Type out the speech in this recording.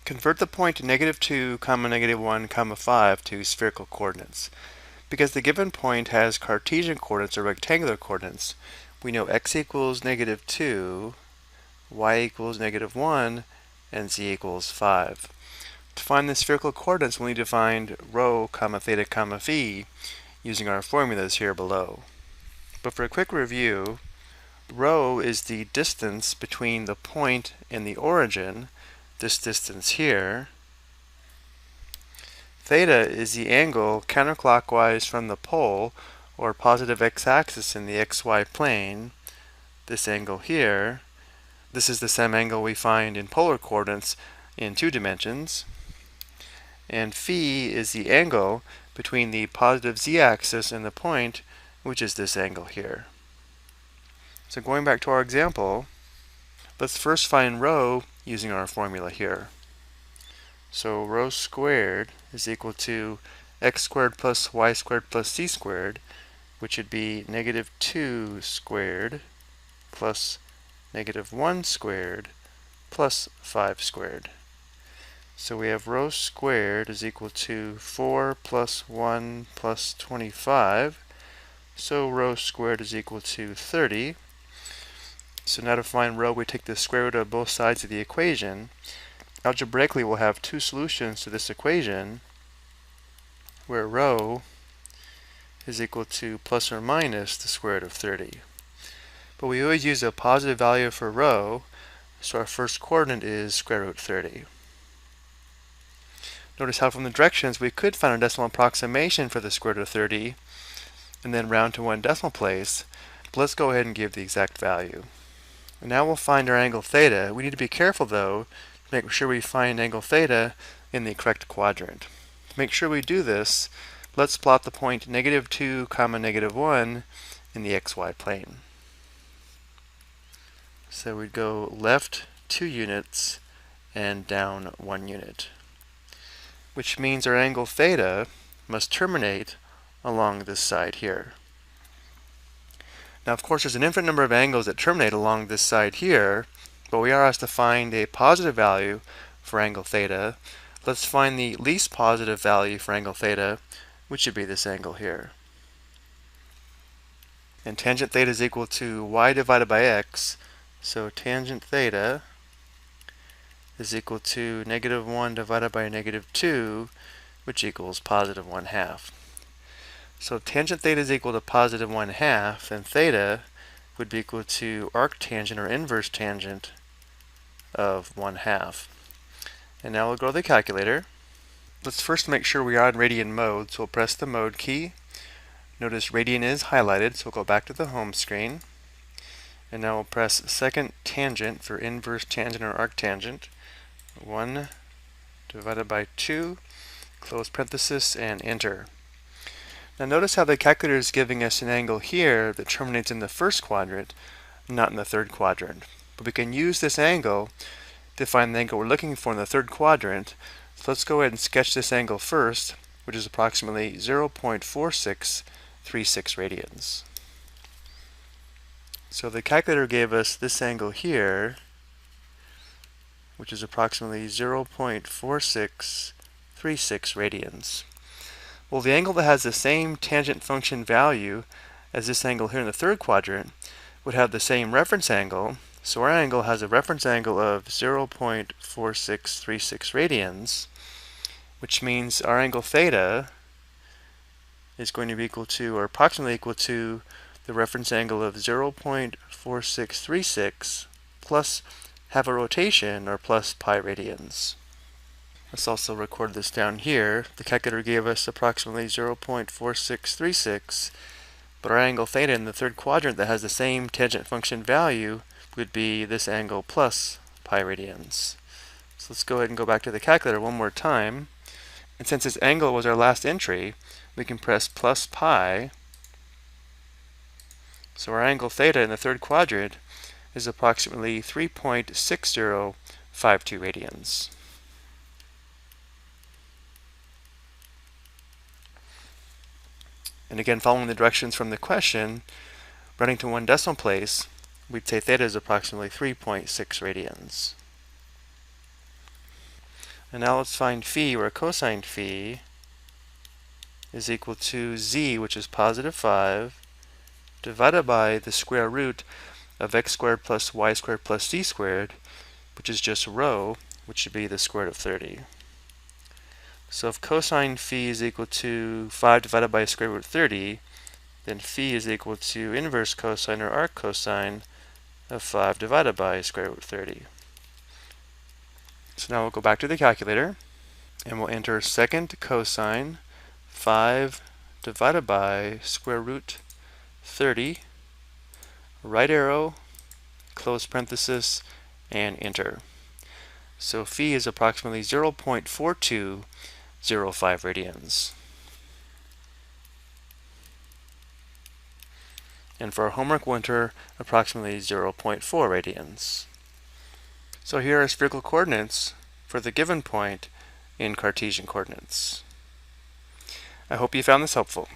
Convert the point -2, -1, 5 to spherical coordinates. Because the given point has Cartesian coordinates or rectangular coordinates, we know x equals -2, y equals -1, and z equals 5. To find the spherical coordinates, we'll need to find rho, theta, phi using our formulas here below. But for a quick review, rho is the distance between the point and the origin, this distance here. Theta is the angle counterclockwise from the pole, or positive x-axis in the xy plane, this angle here. This is the same angle we find in polar coordinates in 2 dimensions. And phi is the angle between the positive z-axis and the point, which is this angle here. So going back to our example, let's first find rho using our formula here. So rho squared is equal to x squared plus y squared plus z squared, which would be -2 squared plus -1 squared plus 5 squared. So we have rho squared is equal to 4 plus 1 plus 25. So rho squared is equal to 30. So now to find rho, we take the square root of both sides of the equation. Algebraically, we'll have 2 solutions to this equation, where rho is equal to plus or minus the square root of 30. But we always use a positive value for rho, so our first coordinate is square root 30. Notice how from the directions we could find a decimal approximation for the square root of 30 and then round to 1 decimal place, but let's go ahead and give the exact value. And now we'll find our angle theta. We need to be careful though to make sure we find angle theta in the correct quadrant. To make sure we do this, let's plot the point -2, -1 in the xy plane. So we'd go left 2 units and down 1 unit, which means our angle theta must terminate along this side here. Now, of course, there's an infinite number of angles that terminate along this side here, but we are asked to find a positive value for angle theta. Let's find the least positive value for angle theta, which should be this angle here. And tangent theta is equal to y divided by x, so tangent theta is equal to -1 divided by -2, which equals +1/2. So if tangent theta is equal to +1/2, then theta would be equal to arctangent or inverse tangent of 1/2. And now we'll go to the calculator. Let's first make sure we are in radian mode, so we'll press the mode key. Notice radian is highlighted, so we'll go back to the home screen. And now we'll press second tangent for inverse tangent or arctangent. 1 divided by 2, close parenthesis, and enter. Now notice how the calculator is giving us an angle here that terminates in the first quadrant, not in the third quadrant. But we can use this angle to find the angle we're looking for in the third quadrant. So let's go ahead and sketch this angle first, which is approximately 0.4636 radians. So the calculator gave us this angle here, which is approximately 0.4636 radians. Well, the angle that has the same tangent function value as this angle here in the third quadrant would have the same reference angle. So our angle has a reference angle of 0.4636 radians, which means our angle theta is going to be equal to, or approximately equal to, the reference angle of 0.4636 plus half a rotation, or plus pi radians. Let's also record this down here. The calculator gave us approximately 0.4636, but our angle theta in the third quadrant that has the same tangent function value would be this angle plus pi radians. So let's go ahead and go back to the calculator one more time. And since this angle was our last entry, we can press plus pi. So our angle theta in the third quadrant is approximately 3.6052 radians. And again, following the directions from the question, running to 1 decimal place, we'd say theta is approximately 3.6 radians. And now let's find phi, where cosine phi is equal to z, which is positive 5, divided by the square root of x squared plus y squared plus z squared, which is just rho, which should be the square root of 30. So if cosine phi is equal to 5 divided by square root of 30, then phi is equal to inverse cosine or arc cosine of 5 divided by square root of 30. So now we'll go back to the calculator, and we'll enter second cosine 5 divided by square root 30, right arrow, close parenthesis, and enter. So phi is approximately 0.4205 radians. And for our homework, we'll enter approximately 0.4 radians. So here are spherical coordinates for the given point in Cartesian coordinates. I hope you found this helpful.